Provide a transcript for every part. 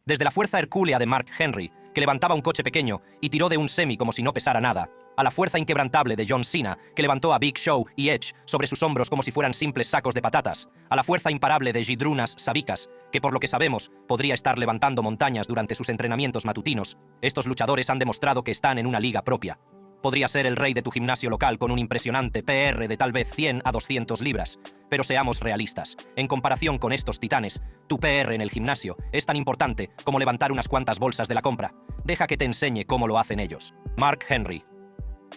Desde la fuerza hercúlea de Mark Henry, que levantaba un coche pequeño y tiró de un semi como si no pesara nada, a la fuerza inquebrantable de John Cena, que levantó a Big Show y Edge sobre sus hombros como si fueran simples sacos de patatas, a la fuerza imparable de Zydrunas Savickas, que por lo que sabemos podría estar levantando montañas durante sus entrenamientos matutinos, estos luchadores han demostrado que están en una liga propia. Podría ser el rey de tu gimnasio local con un impresionante PR de tal vez 100 a 200 libras. Pero seamos realistas. En comparación con estos titanes, tu PR en el gimnasio es tan importante como levantar unas cuantas bolsas de la compra. Deja que te enseñe cómo lo hacen ellos. Mark Henry.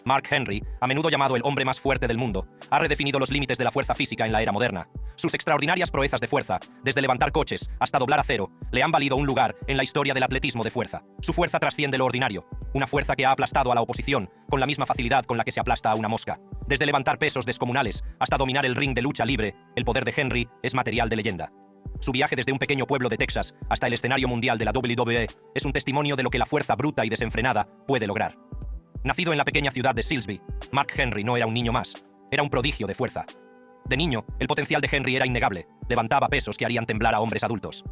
Mark Henry, a menudo llamado el hombre más fuerte del mundo, ha redefinido los límites de la fuerza física en la era moderna. Sus extraordinarias proezas de fuerza, desde levantar coches hasta doblar acero, le han valido un lugar en la historia del atletismo de fuerza. Su fuerza trasciende lo ordinario, una fuerza que ha aplastado a la oposición con la misma facilidad con la que se aplasta a una mosca. Desde levantar pesos descomunales hasta dominar el ring de lucha libre, el poder de Henry es material de leyenda. Su viaje desde un pequeño pueblo de Texas hasta el escenario mundial de la WWE es un testimonio de lo que la fuerza bruta y desenfrenada puede lograr. Nacido en la pequeña ciudad de Silsby, Mark Henry no era un niño más, era un prodigio de fuerza. De niño, el potencial de Henry era innegable, levantaba pesos que harían temblar a hombres adultos.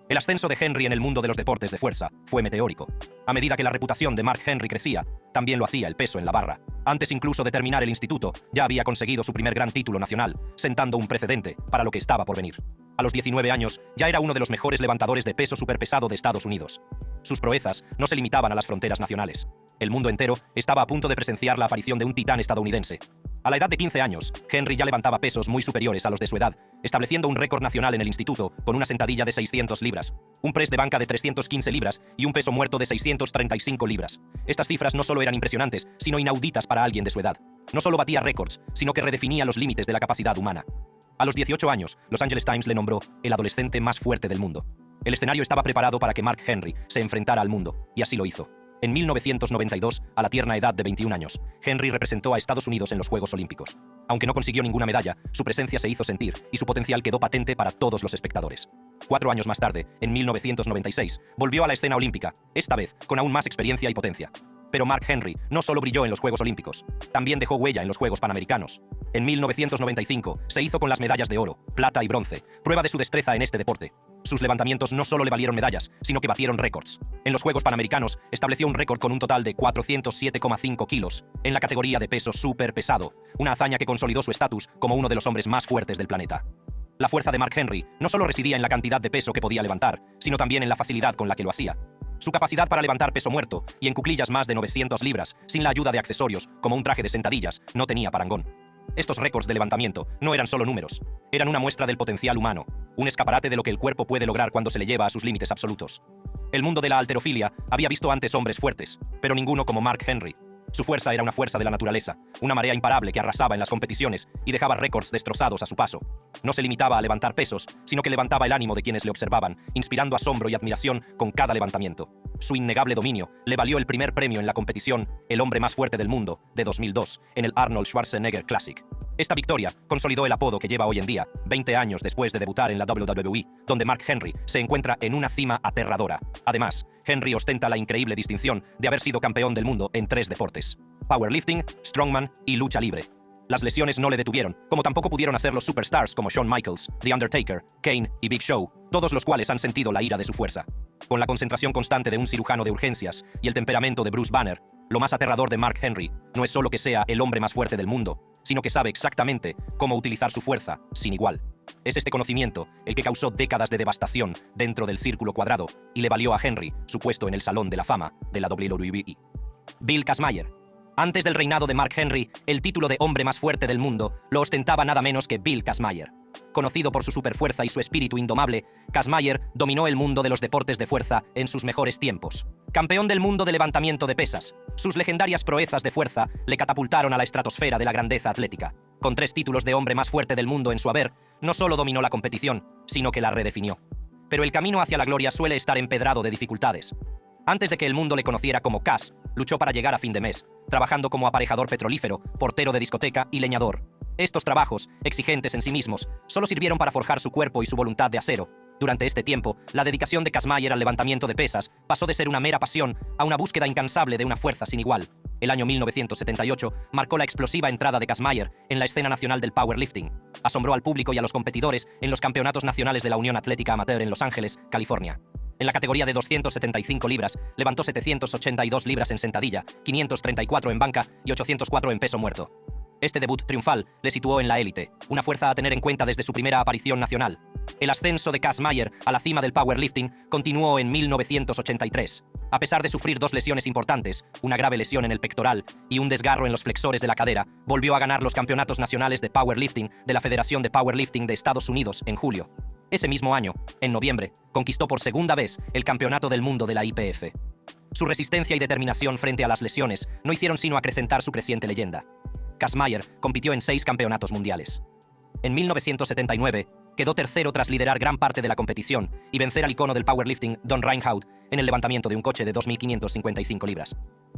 El ascenso de Henry en el mundo de los deportes de fuerza fue meteórico. A medida que la reputación de Mark Henry crecía, también lo hacía el peso en la barra. Antes incluso de terminar el instituto, ya había conseguido su primer gran título nacional, sentando un precedente para lo que estaba por venir. A los 19 años, ya era uno de los mejores levantadores de peso superpesado de Estados Unidos. Sus proezas no se limitaban a las fronteras nacionales. El mundo entero estaba a punto de presenciar la aparición de un titán estadounidense. A la edad de 15 años, Henry ya levantaba pesos muy superiores a los de su edad, estableciendo un récord nacional en el instituto con una sentadilla de 600 libras, un press de banca de 315 libras y un peso muerto de 635 libras. Estas cifras no solo eran impresionantes, sino inauditas para alguien de su edad. No solo batía récords, sino que redefinía los límites de la capacidad humana. A los 18 años, Los Angeles Times le nombró el adolescente más fuerte del mundo. El escenario estaba preparado para que Mark Henry se enfrentara al mundo, y así lo hizo. En 1992, a la tierna edad de 21 años, Henry representó a Estados Unidos en los Juegos Olímpicos. Aunque no consiguió ninguna medalla, su presencia se hizo sentir y su potencial quedó patente para todos los espectadores. 4 años más tarde, en 1996, volvió a la escena olímpica, esta vez con aún más experiencia y potencia. Pero Mark Henry no solo brilló en los Juegos Olímpicos, también dejó huella en los Juegos Panamericanos. En 1995 se hizo con las medallas de oro, plata y bronce, prueba de su destreza en este deporte. Sus levantamientos no solo le valieron medallas, sino que batieron récords. En los Juegos Panamericanos estableció un récord con un total de 407,5 kilos en la categoría de peso súper pesado, una hazaña que consolidó su estatus como uno de los hombres más fuertes del planeta. La fuerza de Mark Henry no solo residía en la cantidad de peso que podía levantar, sino también en la facilidad con la que lo hacía. Su capacidad para levantar peso muerto y en cuclillas más de 900 libras, sin la ayuda de accesorios, como un traje de sentadillas, no tenía parangón. Estos récords de levantamiento no eran solo números, eran una muestra del potencial humano, un escaparate de lo que el cuerpo puede lograr cuando se le lleva a sus límites absolutos. El mundo de la halterofilia había visto antes hombres fuertes, pero ninguno como Mark Henry. Su fuerza era una fuerza de la naturaleza, una marea imparable que arrasaba en las competiciones y dejaba récords destrozados a su paso. No se limitaba a levantar pesos, sino que levantaba el ánimo de quienes le observaban, inspirando asombro y admiración con cada levantamiento. Su innegable dominio le valió el primer premio en la competición El hombre más fuerte del mundo, de 2002, en el Arnold Schwarzenegger Classic. Esta victoria consolidó el apodo que lleva hoy en día, 20 años después de debutar en la WWE, donde Mark Henry se encuentra en una cima aterradora. Además, Henry ostenta la increíble distinción de haber sido campeón del mundo en 3 deportes: powerlifting, strongman y lucha libre. Las lesiones no le detuvieron, como tampoco pudieron hacer los superstars como Shawn Michaels, The Undertaker, Kane y Big Show, todos los cuales han sentido la ira de su fuerza. Con la concentración constante de un cirujano de urgencias y el temperamento de Bruce Banner, lo más aterrador de Mark Henry no es solo que sea el hombre más fuerte del mundo, sino que sabe exactamente cómo utilizar su fuerza sin igual. Es este conocimiento el que causó décadas de devastación dentro del círculo cuadrado y le valió a Henry su puesto en el Salón de la Fama de la WWE. Bill Kazmaier. Antes del reinado de Mark Henry, el título de hombre más fuerte del mundo lo ostentaba nada menos que Bill Kazmaier. Conocido por su superfuerza y su espíritu indomable, Kazmaier dominó el mundo de los deportes de fuerza en sus mejores tiempos. Campeón del mundo de levantamiento de pesas, sus legendarias proezas de fuerza le catapultaron a la estratosfera de la grandeza atlética. Con 3 títulos de hombre más fuerte del mundo en su haber, no solo dominó la competición, sino que la redefinió. Pero el camino hacia la gloria suele estar empedrado de dificultades. Antes de que el mundo le conociera como Kaz, luchó para llegar a fin de mes, trabajando como aparejador petrolífero, portero de discoteca y leñador. Estos trabajos, exigentes en sí mismos, solo sirvieron para forjar su cuerpo y su voluntad de acero. Durante este tiempo, la dedicación de Kazmaier al levantamiento de pesas pasó de ser una mera pasión a una búsqueda incansable de una fuerza sin igual. El año 1978 marcó la explosiva entrada de Kazmaier en la escena nacional del powerlifting. Asombró al público y a los competidores en los campeonatos nacionales de la Unión Atlética Amateur en Los Ángeles, California. En la categoría de 275 libras, levantó 782 libras en sentadilla, 534 en banca y 804 en peso muerto. Este debut triunfal le situó en la élite, una fuerza a tener en cuenta desde su primera aparición nacional. El ascenso de Kaz Mayer a la cima del powerlifting continuó en 1983. A pesar de sufrir dos lesiones importantes, una grave lesión en el pectoral y un desgarro en los flexores de la cadera, volvió a ganar los campeonatos nacionales de powerlifting de la Federación de Powerlifting de Estados Unidos en julio. Ese mismo año, en noviembre, conquistó por segunda vez el Campeonato del Mundo de la IPF. Su resistencia y determinación frente a las lesiones no hicieron sino acrecentar su creciente leyenda. Kaz Mayer compitió en 6 campeonatos mundiales. En 1979, quedó tercero tras liderar gran parte de la competición y vencer al icono del powerlifting Don Reinhardt en el levantamiento de un coche de 2.555 libras.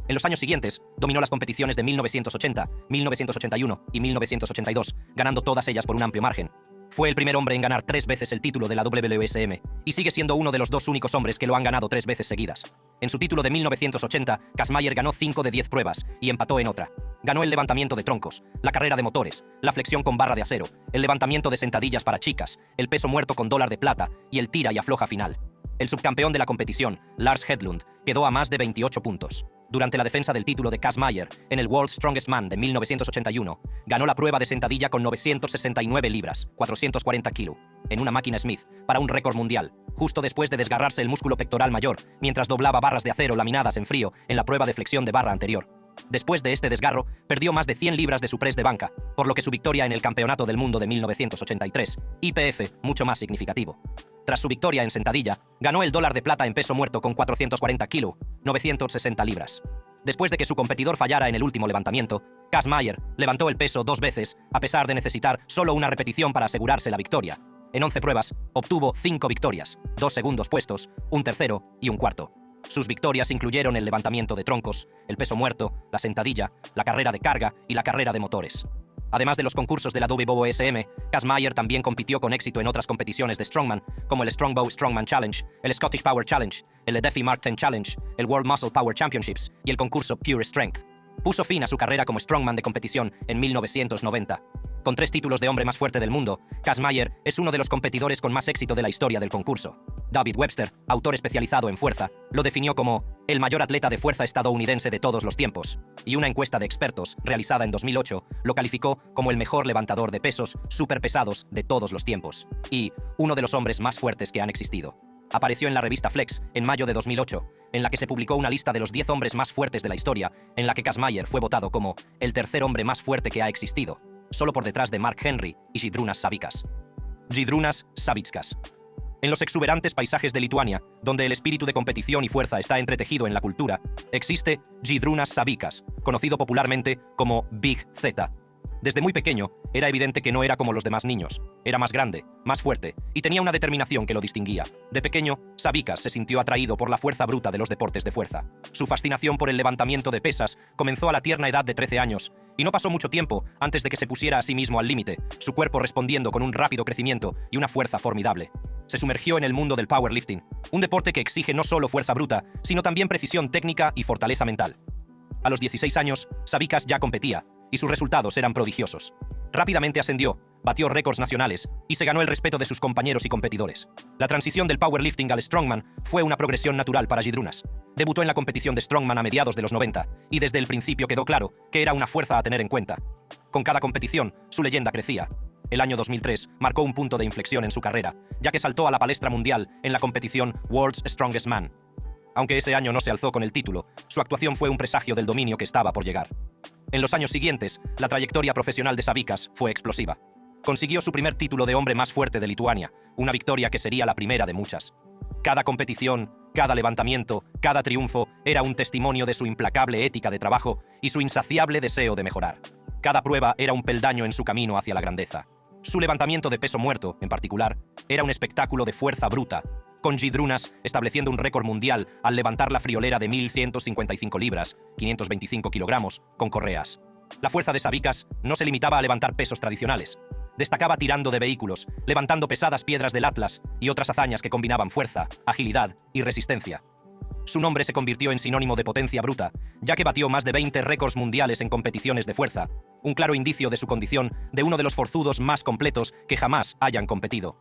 En los años siguientes, dominó las competiciones de 1980, 1981 y 1982, ganando todas ellas por un amplio margen. Fue el primer hombre en ganar 3 veces el título de la WSM y sigue siendo uno de los 2 únicos hombres que lo han ganado 3 veces seguidas. En su título de 1980, Kaz Mayer ganó 5 de 10 pruebas y empató en otra. Ganó el levantamiento de troncos, la carrera de motores, la flexión con barra de acero, el levantamiento de sentadillas para chicas, el peso muerto con dólar de plata y el tira y afloja final. El subcampeón de la competición, Lars Hedlund, quedó a más de 28 puntos. Durante la defensa del título de Kaz Mayer en el World's Strongest Man de 1981, ganó la prueba de sentadilla con 969 libras, 440 kilos, en una máquina Smith, para un récord mundial, justo después de desgarrarse el músculo pectoral mayor, mientras doblaba barras de acero laminadas en frío en la prueba de flexión de barra anterior. Después de este desgarro, perdió más de 100 libras de su press de banca, por lo que su victoria en el Campeonato del Mundo de 1983, IPF, mucho más significativo. Tras su victoria en sentadilla, ganó el dólar de plata en peso muerto con 440 kilos, 960 libras. Después de que su competidor fallara en el último levantamiento, Kaz Mayer levantó el peso 2 veces, a pesar de necesitar solo una repetición para asegurarse la victoria. En 11 pruebas, obtuvo 5 victorias, 2 segundos puestos, un tercero y un cuarto. Sus victorias incluyeron el levantamiento de troncos, el peso muerto, la sentadilla, la carrera de carga y la carrera de motores. Además de los concursos de la WSM, Kaz Mayer también compitió con éxito en otras competiciones de Strongman, como el Strongbow Strongman Challenge, el Scottish Power Challenge, el Edefy Mark X Challenge, el World Muscle Power Championships y el concurso Pure Strength. Puso fin a su carrera como strongman de competición en 1990. Con 3 títulos de hombre más fuerte del mundo, Kaz Mayer es uno de los competidores con más éxito de la historia del concurso. David Webster, autor especializado en fuerza, lo definió como el mayor atleta de fuerza estadounidense de todos los tiempos, y una encuesta de expertos, realizada en 2008, lo calificó como el mejor levantador de pesos superpesados de todos los tiempos, y uno de los hombres más fuertes que han existido. Apareció en la revista Flex en mayo de 2008, en la que se publicó una lista de los 10 hombres más fuertes de la historia, en la que Kaz Mayer fue votado como el tercer hombre más fuerte que ha existido, solo por detrás de Mark Henry y Žydrūnas Savičkas. Žydrūnas Savickas. En los exuberantes paisajes de Lituania, donde el espíritu de competición y fuerza está entretejido en la cultura, existe Žydrūnas Savičkas, conocido popularmente como Big Z. Desde muy pequeño, era evidente que no era como los demás niños. Era más grande, más fuerte, y tenía una determinación que lo distinguía. De pequeño, Savičkas se sintió atraído por la fuerza bruta de los deportes de fuerza. Su fascinación por el levantamiento de pesas comenzó a la tierna edad de 13 años, y no pasó mucho tiempo antes de que se pusiera a sí mismo al límite, su cuerpo respondiendo con un rápido crecimiento y una fuerza formidable. Se sumergió en el mundo del powerlifting, un deporte que exige no solo fuerza bruta, sino también precisión técnica y fortaleza mental. A los 16 años, Savičkas ya competía, y sus resultados eran prodigiosos. Rápidamente ascendió, batió récords nacionales y se ganó el respeto de sus compañeros y competidores. La transición del powerlifting al strongman fue una progresión natural para Žydrūnas. Debutó en la competición de strongman a mediados de los 90 y desde el principio quedó claro que era una fuerza a tener en cuenta. Con cada competición, su leyenda crecía. El año 2003 marcó un punto de inflexión en su carrera, ya que saltó a la palestra mundial en la competición World's Strongest Man. Aunque ese año no se alzó con el título, su actuación fue un presagio del dominio que estaba por llegar. En los años siguientes, la trayectoria profesional de Savičkas fue explosiva. Consiguió su primer título de hombre más fuerte de Lituania, una victoria que sería la primera de muchas. Cada competición, cada levantamiento, cada triunfo era un testimonio de su implacable ética de trabajo y su insaciable deseo de mejorar. Cada prueba era un peldaño en su camino hacia la grandeza. Su levantamiento de peso muerto, en particular, era un espectáculo de fuerza bruta, con Žydrūnas estableciendo un récord mundial al levantar la friolera de 1.155 libras, 525 kilogramos, con correas. La fuerza de Savičkas no se limitaba a levantar pesos tradicionales. Destacaba tirando de vehículos, levantando pesadas piedras del Atlas y otras hazañas que combinaban fuerza, agilidad y resistencia. Su nombre se convirtió en sinónimo de potencia bruta, ya que batió más de 20 récords mundiales en competiciones de fuerza, un claro indicio de su condición de uno de los forzudos más completos que jamás hayan competido.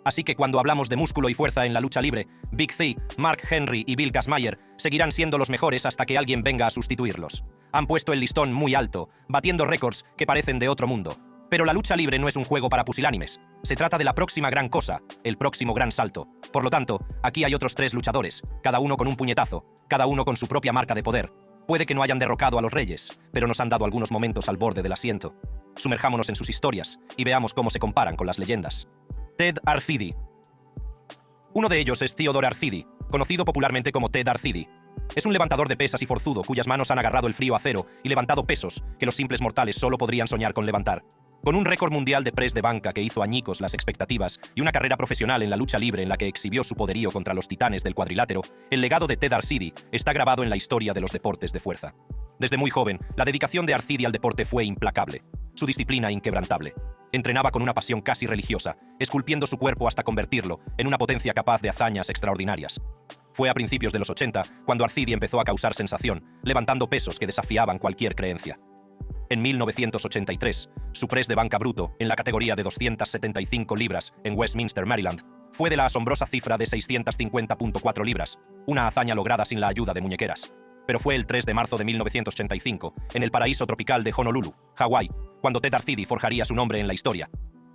Así que cuando hablamos de músculo y fuerza en la lucha libre, Big C, Mark Henry y Bill Kazmaier seguirán siendo los mejores hasta que alguien venga a sustituirlos. Han puesto el listón muy alto, batiendo récords que parecen de otro mundo. Pero la lucha libre no es un juego para pusilánimes. Se trata de la próxima gran cosa, el próximo gran salto. Por lo tanto, aquí hay otros 3 luchadores, cada uno con un puñetazo, cada uno con su propia marca de poder. Puede que no hayan derrocado a los reyes, pero nos han dado algunos momentos al borde del asiento. Sumerjámonos en sus historias y veamos cómo se comparan con las leyendas. Ted Arcidi. Uno de ellos es Theodore Arcidi, conocido popularmente como Ted Arcidi. Es un levantador de pesas y forzudo cuyas manos han agarrado el frío acero y levantado pesos que los simples mortales solo podrían soñar con levantar. Con un récord mundial de press de banca que hizo añicos las expectativas y una carrera profesional en la lucha libre en la que exhibió su poderío contra los titanes del cuadrilátero, el legado de Ted Arcidi está grabado en la historia de los deportes de fuerza. Desde muy joven, la dedicación de Arcidi al deporte fue implacable, su disciplina inquebrantable. Entrenaba con una pasión casi religiosa, esculpiendo su cuerpo hasta convertirlo en una potencia capaz de hazañas extraordinarias. Fue a principios de los 80 cuando Arcidi empezó a causar sensación, levantando pesos que desafiaban cualquier creencia. En 1983, su press de banca bruto, en la categoría de 275 libras en Westminster, Maryland, fue de la asombrosa cifra de 650.4 libras, una hazaña lograda sin la ayuda de muñequeras. Pero fue el 3 de marzo de 1985, en el paraíso tropical de Honolulu, Hawái, cuando Ted Arcidi forjaría su nombre en la historia.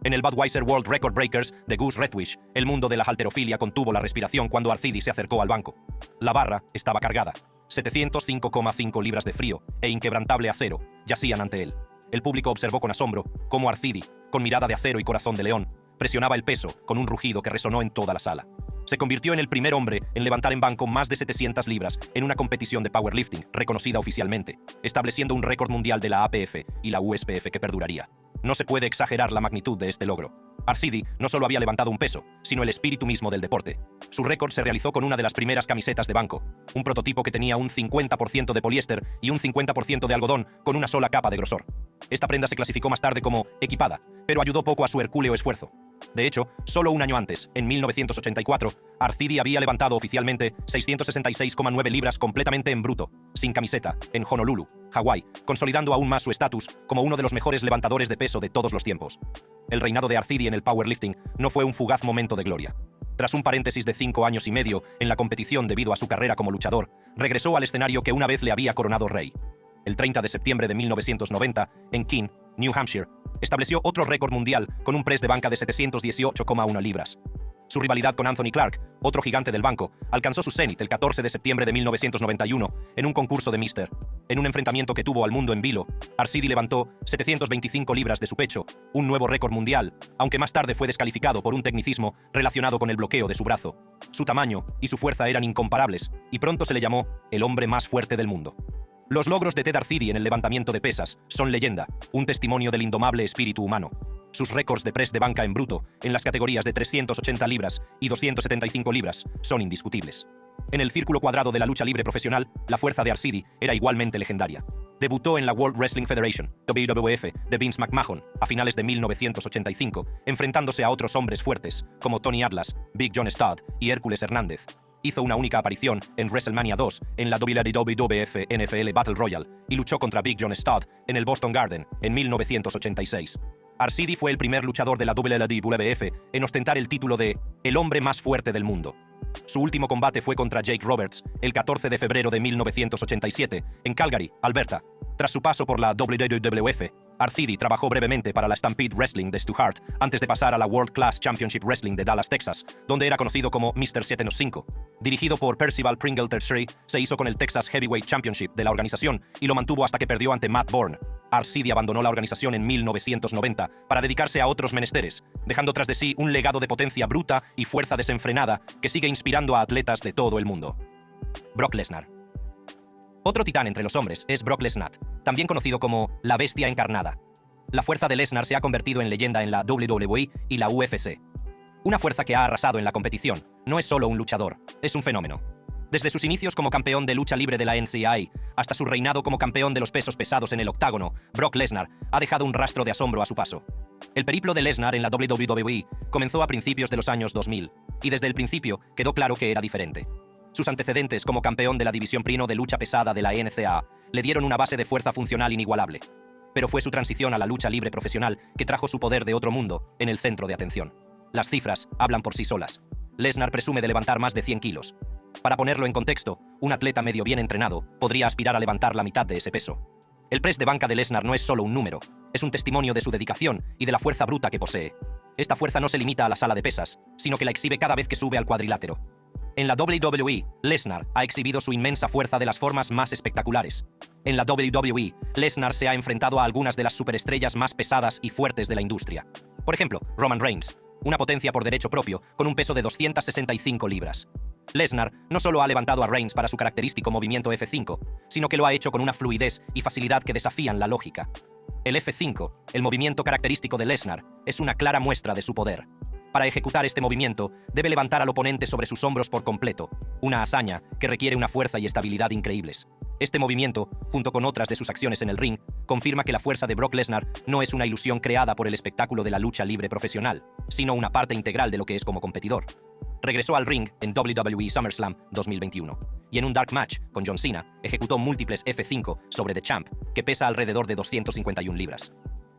En el Budweiser World Record Breakers de Gus Redwish, el mundo de la halterofilia contuvo la respiración cuando Arcidi se acercó al banco. La barra estaba cargada. 705,5 libras de frío e inquebrantable acero yacían ante él. El público observó con asombro cómo Arcidi, con mirada de acero y corazón de león, presionaba el peso con un rugido que resonó en toda la sala. Se convirtió en el primer hombre en levantar en banco más de 700 libras en una competición de powerlifting reconocida oficialmente, estableciendo un récord mundial de la APF y la USPF que perduraría. No se puede exagerar la magnitud de este logro. Arcidi no solo había levantado un peso, sino el espíritu mismo del deporte. Su récord se realizó con una de las primeras camisetas de banco, un prototipo que tenía un 50% de poliéster y un 50% de algodón con una sola capa de grosor. Esta prenda se clasificó más tarde como equipada, pero ayudó poco a su hercúleo esfuerzo. De hecho, solo un año antes, en 1984, Arcidi había levantado oficialmente 666,9 libras completamente en bruto, sin camiseta, en Honolulu, Hawái, consolidando aún más su estatus como uno de los mejores levantadores de peso de todos los tiempos. El reinado de Arcidi en el powerlifting no fue un fugaz momento de gloria. Tras un paréntesis de 5 años y medio en la competición debido a su carrera como luchador, regresó al escenario que una vez le había coronado rey. El 30 de septiembre de 1990, en Keene, New Hampshire, estableció otro récord mundial con un press de banca de 718,1 libras. Su rivalidad con Anthony Clark, otro gigante del banco, alcanzó su cenit el 14 de septiembre de 1991 en un concurso de Mr. En un enfrentamiento que tuvo al mundo en vilo, Arcidi levantó 725 libras de su pecho, un nuevo récord mundial, aunque más tarde fue descalificado por un tecnicismo relacionado con el bloqueo de su brazo. Su tamaño y su fuerza eran incomparables, y pronto se le llamó el hombre más fuerte del mundo. Los logros de Ted Arcidi en el levantamiento de pesas son leyenda, un testimonio del indomable espíritu humano. Sus récords de press de banca en bruto, en las categorías de 380 libras y 275 libras, son indiscutibles. En el círculo cuadrado de la lucha libre profesional, la fuerza de Arcidi era igualmente legendaria. Debutó en la World Wrestling Federation, WWF, de Vince McMahon, a finales de 1985, enfrentándose a otros hombres fuertes, como Tony Atlas, Big John Studd y Hércules Hernández. Hizo una única aparición en WrestleMania 2 en la WWF NFL Battle Royale y luchó contra Big John Studd en el Boston Garden en 1986. Arcidi fue el primer luchador de la WWF en ostentar el título de el hombre más fuerte del mundo. Su último combate fue contra Jake Roberts el 14 de febrero de 1987 en Calgary, Alberta. Tras su paso por la WWF, Arcidi trabajó brevemente para la Stampede Wrestling de Stu Hart antes de pasar a la World Class Championship Wrestling de Dallas, Texas, donde era conocido como Mr. 7-5. Dirigido por Percival Pringle III, se hizo con el Texas Heavyweight Championship de la organización y lo mantuvo hasta que perdió ante Matt Bourne. Arcidi abandonó la organización en 1990 para dedicarse a otros menesteres, dejando tras de sí un legado de potencia bruta y fuerza desenfrenada que sigue inspirando a atletas de todo el mundo. Brock Lesnar. Otro titán entre los hombres es Brock Lesnar, también conocido como la Bestia Encarnada. La fuerza de Lesnar se ha convertido en leyenda en la WWE y la UFC. Una fuerza que ha arrasado en la competición. No es solo un luchador, es un fenómeno. Desde sus inicios como campeón de lucha libre de la NCAA hasta su reinado como campeón de los pesos pesados en el octágono, Brock Lesnar ha dejado un rastro de asombro a su paso. El periplo de Lesnar en la WWE comenzó a principios de los años 2000, y desde el principio quedó claro que era diferente. Sus antecedentes como campeón de la división primo de lucha pesada de la NCAA le dieron una base de fuerza funcional inigualable. Pero fue su transición a la lucha libre profesional que trajo su poder de otro mundo en el centro de atención. Las cifras hablan por sí solas. Lesnar presume de levantar más de 100 kilos. Para ponerlo en contexto, un atleta medio bien entrenado podría aspirar a levantar la mitad de ese peso. El press de banca de Lesnar no es solo un número, es un testimonio de su dedicación y de la fuerza bruta que posee. Esta fuerza no se limita a la sala de pesas, sino que la exhibe cada vez que sube al cuadrilátero. En la WWE, Lesnar ha exhibido su inmensa fuerza de las formas más espectaculares. En la WWE, Lesnar se ha enfrentado a algunas de las superestrellas más pesadas y fuertes de la industria. Por ejemplo, Roman Reigns, una potencia por derecho propio, con un peso de 265 libras. Lesnar no solo ha levantado a Reigns para su característico movimiento F5, sino que lo ha hecho con una fluidez y facilidad que desafían la lógica. El F5, el movimiento característico de Lesnar, es una clara muestra de su poder. Para ejecutar este movimiento, debe levantar al oponente sobre sus hombros por completo, una hazaña que requiere una fuerza y estabilidad increíbles. Este movimiento, junto con otras de sus acciones en el ring, confirma que la fuerza de Brock Lesnar no es una ilusión creada por el espectáculo de la lucha libre profesional, sino una parte integral de lo que es como competidor. Regresó al ring en WWE SummerSlam 2021, y en un Dark Match con John Cena, ejecutó múltiples F5 sobre The Champ, que pesa alrededor de 251 libras.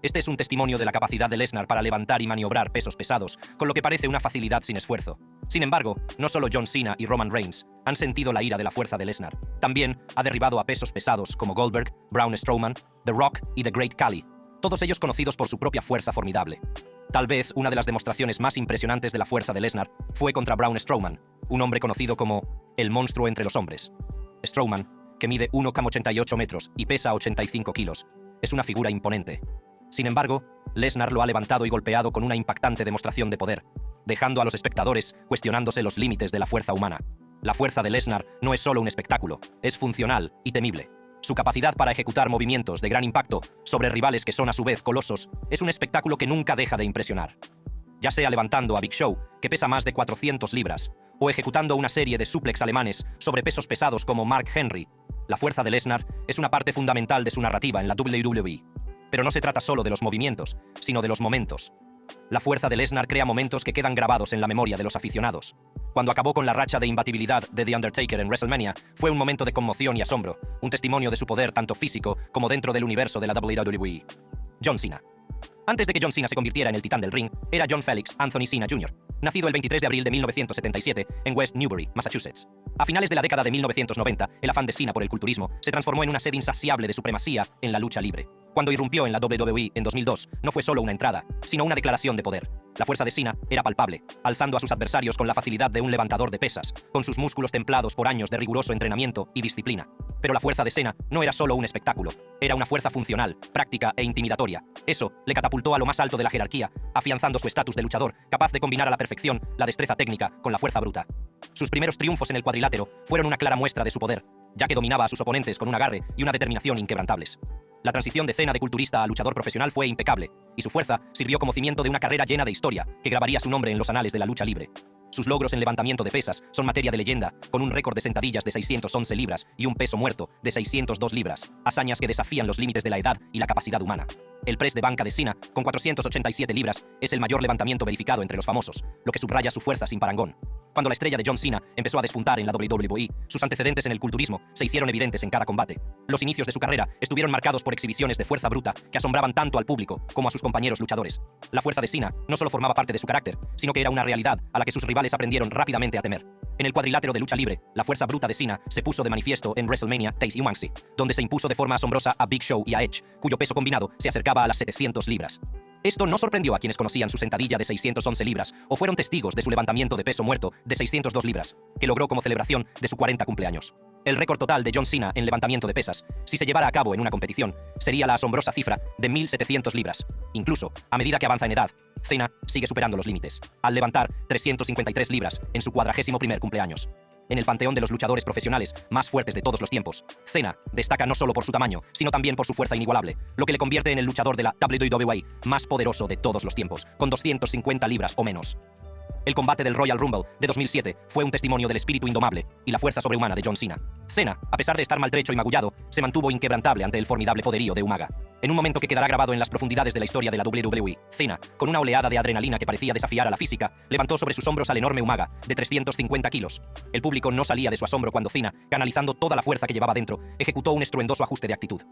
Este es un testimonio de la capacidad de Lesnar para levantar y maniobrar pesos pesados, con lo que parece una facilidad sin esfuerzo. Sin embargo, no solo John Cena y Roman Reigns han sentido la ira de la fuerza de Lesnar. También ha derribado a pesos pesados como Goldberg, Braun Strowman, The Rock y The Great Khali, todos ellos conocidos por su propia fuerza formidable. Tal vez una de las demostraciones más impresionantes de la fuerza de Lesnar fue contra Braun Strowman, un hombre conocido como el monstruo entre los hombres. Strowman, que mide 1,88 metros y pesa 85 kilos, es una figura imponente. Sin embargo, Lesnar lo ha levantado y golpeado con una impactante demostración de poder, dejando a los espectadores cuestionándose los límites de la fuerza humana. La fuerza de Lesnar no es solo un espectáculo, es funcional y temible. Su capacidad para ejecutar movimientos de gran impacto sobre rivales que son a su vez colosos es un espectáculo que nunca deja de impresionar. Ya sea levantando a Big Show, que pesa más de 400 libras, o ejecutando una serie de suplex alemanes sobre pesos pesados como Mark Henry, la fuerza de Lesnar es una parte fundamental de su narrativa en la WWE. Pero no se trata solo de los movimientos, sino de los momentos. La fuerza de Lesnar crea momentos que quedan grabados en la memoria de los aficionados. Cuando acabó con la racha de imbatibilidad de The Undertaker en WrestleMania, fue un momento de conmoción y asombro, un testimonio de su poder tanto físico como dentro del universo de la WWE. John Cena. Antes de que John Cena se convirtiera en el titán del ring, era John Felix Anthony Cena Jr., nacido el 23 de abril de 1977 en West Newbury, Massachusetts. A finales de la década de 1990, el afán de Cena por el culturismo se transformó en una sed insaciable de supremacía en la lucha libre. Cuando irrumpió en la WWE en 2002, no fue solo una entrada, sino una declaración de poder. La fuerza de Cena era palpable, alzando a sus adversarios con la facilidad de un levantador de pesas, con sus músculos templados por años de riguroso entrenamiento y disciplina. Pero la fuerza de Cena no era solo un espectáculo, era una fuerza funcional, práctica e intimidatoria. Eso le catapultó a lo más alto de la jerarquía, afianzando su estatus de luchador, capaz de combinar a la perfección la destreza técnica con la fuerza bruta. Sus primeros triunfos en el cuadrilátero fueron una clara muestra de su poder, ya que dominaba a sus oponentes con un agarre y una determinación inquebrantables. La transición de Cena de culturista a luchador profesional fue impecable, y su fuerza sirvió como cimiento de una carrera llena de historia que grabaría su nombre en los anales de la lucha libre. Sus logros en levantamiento de pesas son materia de leyenda, con un récord de sentadillas de 611 libras y un peso muerto de 602 libras, hazañas que desafían los límites de la edad y la capacidad humana. El press de banca de Cena, con 487 libras, es el mayor levantamiento verificado entre los famosos, lo que subraya su fuerza sin parangón. Cuando la estrella de John Cena empezó a despuntar en la WWE, sus antecedentes en el culturismo se hicieron evidentes en cada combate. Los inicios de su carrera estuvieron marcados por exhibiciones de fuerza bruta que asombraban tanto al público como a sus compañeros luchadores. La fuerza de Cena no solo formaba parte de su carácter, sino que era una realidad a la que sus rivales aprendieron rápidamente a temer. En el cuadrilátero de lucha libre, la fuerza bruta de Cena se puso de manifiesto en WrestleMania 11, donde se impuso de forma asombrosa a Big Show y a Edge, cuyo peso combinado se acercaba a las 700 libras. Esto no sorprendió a quienes conocían su sentadilla de 611 libras o fueron testigos de su levantamiento de peso muerto de 602 libras, que logró como celebración de su 40 cumpleaños. El récord total de John Cena en levantamiento de pesas, si se llevara a cabo en una competición, sería la asombrosa cifra de 1.700 libras. Incluso, a medida que avanza en edad, Cena sigue superando los límites, al levantar 353 libras en su 41º cumpleaños. En el panteón de los luchadores profesionales más fuertes de todos los tiempos, Cena destaca no solo por su tamaño, sino también por su fuerza inigualable, lo que le convierte en el luchador de la WWE más poderoso de todos los tiempos, con 250 libras o menos. El combate del Royal Rumble de 2007 fue un testimonio del espíritu indomable y la fuerza sobrehumana de John Cena. Cena, a pesar de estar maltrecho y magullado, se mantuvo inquebrantable ante el formidable poderío de Umaga. En un momento que quedará grabado en las profundidades de la historia de la WWE, Cena, con una oleada de adrenalina que parecía desafiar a la física, levantó sobre sus hombros al enorme Umaga, de 350 kilos. El público no salía de su asombro cuando Cena, canalizando toda la fuerza que llevaba dentro, ejecutó un estruendoso ajuste de actitud.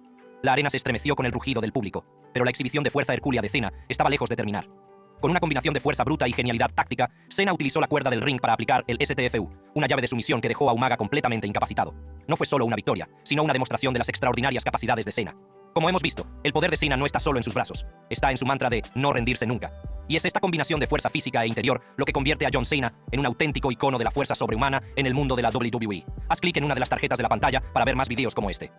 La arena se estremeció con el rugido del público, pero la exhibición de fuerza hercúlea de Cena estaba lejos de terminar. Con una combinación de fuerza bruta y genialidad táctica, Cena utilizó la cuerda del ring para aplicar el STFU, una llave de sumisión que dejó a Umaga completamente incapacitado. No fue solo una victoria, sino una demostración de las extraordinarias capacidades de Cena. Como hemos visto, el poder de Cena no está solo en sus brazos, está en su mantra de no rendirse nunca. Y es esta combinación de fuerza física e interior lo que convierte a John Cena en un auténtico icono de la fuerza sobrehumana en el mundo de la WWE. Haz clic en una de las tarjetas de la pantalla para ver más videos como este.